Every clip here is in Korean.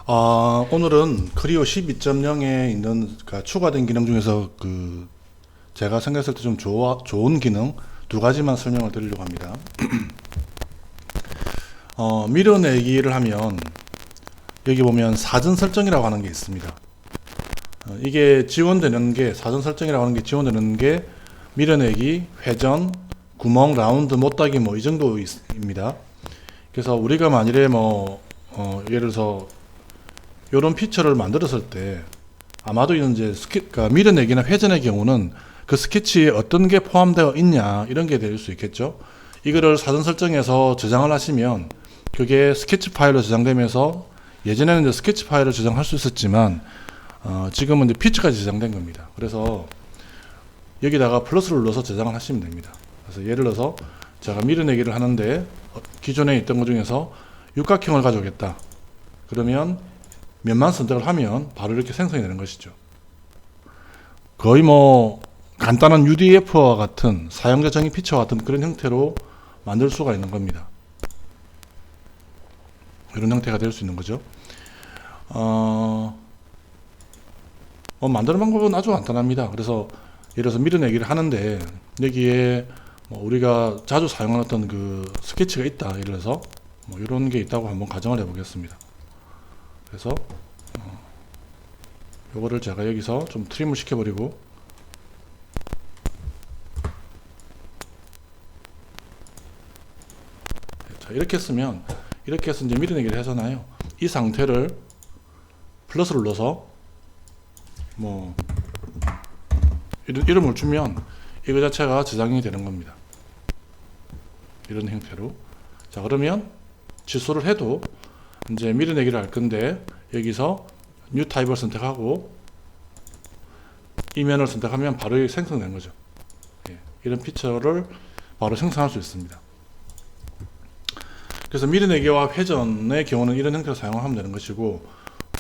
오늘은 크리오 12.0에 있는 그러니까 추가된 기능 중에서 제가 생각했을 때 좀 좋은 기능 두 가지만 설명을 드리려고 합니다. 밀어내기를 하면 여기 보면 사전 설정이라고 하는 게 있습니다. 이게 지원되는 게 사전 설정이라고 하는 게 지원되는 게 밀어내기, 회전, 구멍, 라운드, 못따기 뭐 이 정도입니다. 그래서 우리가 만일에 예를 들어서 이런 피처를 만들었을 때 아마도 이제 그러니까 밀어내기나 회전의 경우는 그 스케치에 어떤 게 포함되어 있냐 이런 게 될 수 있겠죠. 이거를 사전 설정해서 저장을 하시면 그게 스케치 파일로 저장되면서 예전에는 이제 스케치 파일을 저장할 수 있었지만 지금은 이제 피처까지 저장된 겁니다. 그래서 여기다가 플러스를 눌러서 저장을 하시면 됩니다. 그래서 예를 들어서 제가 밀어내기를 하는데 기존에 있던 것 중에서 육각형을 가져오겠다. 그러면 면만 선택을 하면 바로 이렇게 생성이 되는 것이죠. 거의 간단한 UDF와 같은 사용자 정의 피처와 같은 그런 형태로 만들 수가 있는 겁니다. 이런 형태가 될 수 있는 거죠. 만드는 방법은 아주 간단합니다. 그래서 예를 들어서 밀어내기를 하는데 여기에 우리가 자주 사용하는 어떤 그 스케치가 있다. 예를 들어서 이런 게 있다고 한번 가정을 해 보겠습니다. 그래서 요거를 제가 여기서 좀 트림을 시켜버리고 자, 이렇게 쓰면 이렇게 해서 이제 밀어내기를 하잖아요. 이 상태를 플러스를 눌러서 이름을 주면 이거 자체가 저장이 되는 겁니다. 이런 형태로. 자, 그러면 취소를 해도 이제 밀어내기를 할 건데 여기서 뉴 타입을 선택하고 이면을 선택하면 바로 생성되는 거죠. 이런 피처를 바로 생성할 수 있습니다. 그래서 밀어내기와 회전의 경우는 이런 형태로 사용하면 되는 것이고,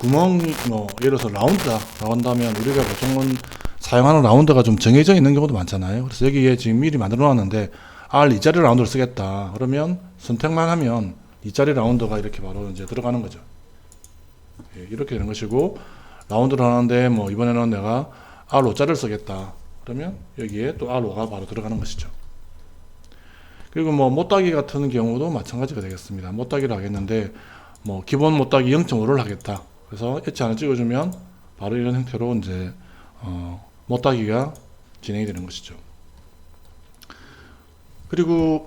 구멍이 예를 들어서 라운드라고 한다면 우리가 보통은 사용하는 라운드가 좀 정해져 있는 경우도 많잖아요. 그래서 여기에 지금 미리 만들어 놨는데 R 2짜리 라운드를 쓰겠다. 그러면 선택만 하면 2짜리 라운드가 이렇게 바로 이제 들어가는 거죠. 이렇게 되는 것이고, 라운드를 하는데 이번에는 내가 R5짜리를 쓰겠다. 그러면 여기에 또 R5가 바로 들어가는 것이죠. 그리고 못따기 같은 경우도 마찬가지가 되겠습니다. 못따기를 하겠는데 기본 못따기 0.5를 하겠다. 그래서 H1을 찍어주면 바로 이런 형태로 이제 못따기가 진행이 되는 것이죠. 그리고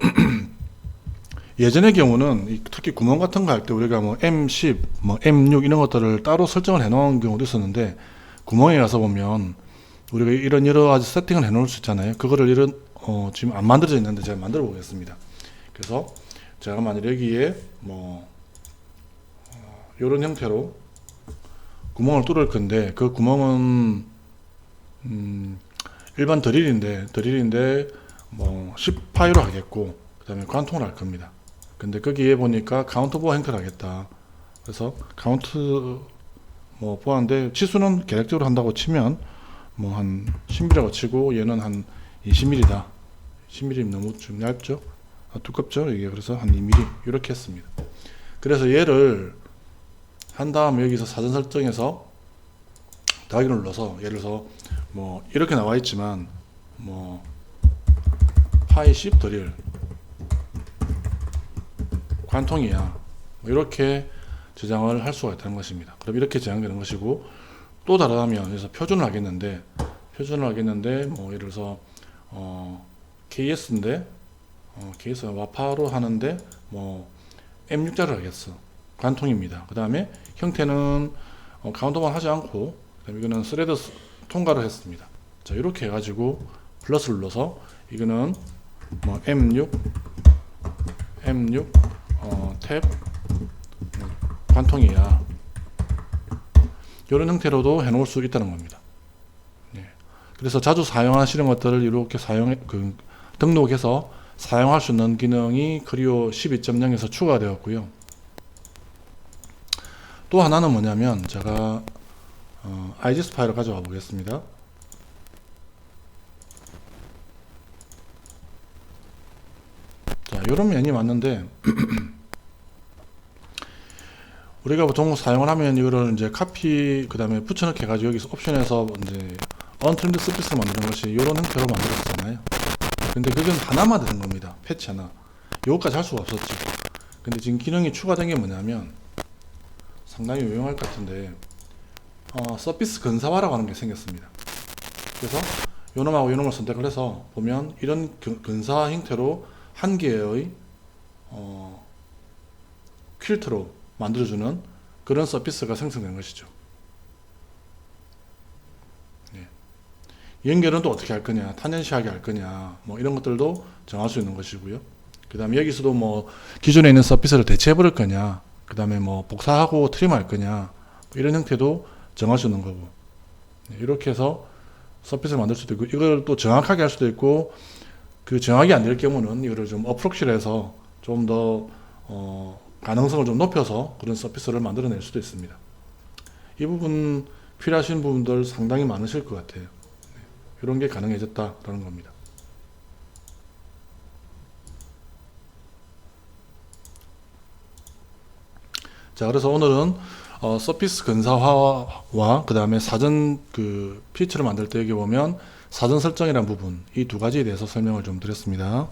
예전의 경우는 특히 구멍 같은 거 할 때 우리가 M10, M6 이런 것들을 따로 설정을 해 놓은 경우도 있었는데, 구멍에 가서 보면 우리가 이런 여러 가지 세팅을 해 놓을 수 있잖아요. 그거를 지금 안 만들어져 있는데 제가 만들어 보겠습니다. 그래서 제가 만약 여기에 이런 형태로 구멍을 뚫을 건데, 그 구멍은 일반 드릴인데 10파이로 하겠고, 그 다음에 관통을 할 겁니다. 근데 거기에 보니까 카운트 보어 형태를 하겠다. 그래서 카운트 보았는데 치수는 계획적으로 한다고 치면 한 10mm라고 치고, 얘는 한 20mm다. 10mm 너무 좀 얇죠? 두껍죠? 이게 그래서 한 2mm 이렇게 했습니다. 그래서 얘를 한 다음에 여기서 사전 설정에서 더하기를 눌러서 예를 들어서 이렇게 나와 있지만 파이 10 드릴 관통이야, 이렇게 저장을 할 수가 있다는 것입니다. 그럼 이렇게 저장되는 것이고, 또 다르다면 그래서 표준을 하겠는데 예를 들어서 KS인데 KS 와파로 하는데 M6자를 하겠어. 관통입니다. 그 다음에 형태는 카운터만 하지 않고, 그다음에 이거는 스레드 통과를 했습니다. 자, 이렇게 해가지고 플러스를 눌러서 이거는 M6 탭 관통이야, 이런 형태로도 해놓을 수 있다는 겁니다. 그래서 자주 사용하시는 것들을 이렇게 등록해서 사용할 수 있는 기능이 크리오 12.0에서 추가되었고요. 또 하나는 뭐냐면 제가 IGS 파일을 가져와 보겠습니다. 자, 이런 면이 왔는데 우리가 보통 사용을 하면 이거를 이제 카피 그 다음에 붙여넣기 해가지고 여기서 옵션에서 이제 언트림드 서피스를 만드는 것이 이런 형태로 만들었잖아요. 근데 그건 하나만 되는 겁니다. 패치 하나. 요거까지 할 수가 없었죠. 근데 지금 기능이 추가된 게 뭐냐면 상당히 유용할 것 같은데 서피스 근사화라고 하는 게 생겼습니다. 그래서 요놈하고 요놈을 선택을 해서 보면 이런 근사화 형태로 한 개의 퀼트로 만들어주는 그런 서피스가 생성된 것이죠. 예. 연결은 또 어떻게 할 거냐, 탄현시하게 할 거냐, 뭐 이런 것들도 정할 수 있는 것이고요. 그 다음에 여기서도 뭐 기존에 있는 서피스를 대체해 버릴 거냐, 그 다음에 뭐 복사하고 트림할 거냐, 이런 형태도 정할 수 있는 거고. 이렇게 해서 서피스를 만들 수도 있고, 이걸 또 정확하게 할 수도 있고, 그 정확이 안 될 경우는 이거를 좀 어프록시를 해서 좀 더 가능성을 좀 높여서 그런 서피스를 만들어낼 수도 있습니다. 이 부분 필요하신 부분들 상당히 많으실 것 같아요. 이런 게 가능해졌다라는 겁니다. 자, 그래서 오늘은 서피스 근사화와 그 다음에 사전 그 피처를 만들 때 여기 보면 사전 설정이라는 부분, 이 두 가지에 대해서 설명을 좀 드렸습니다.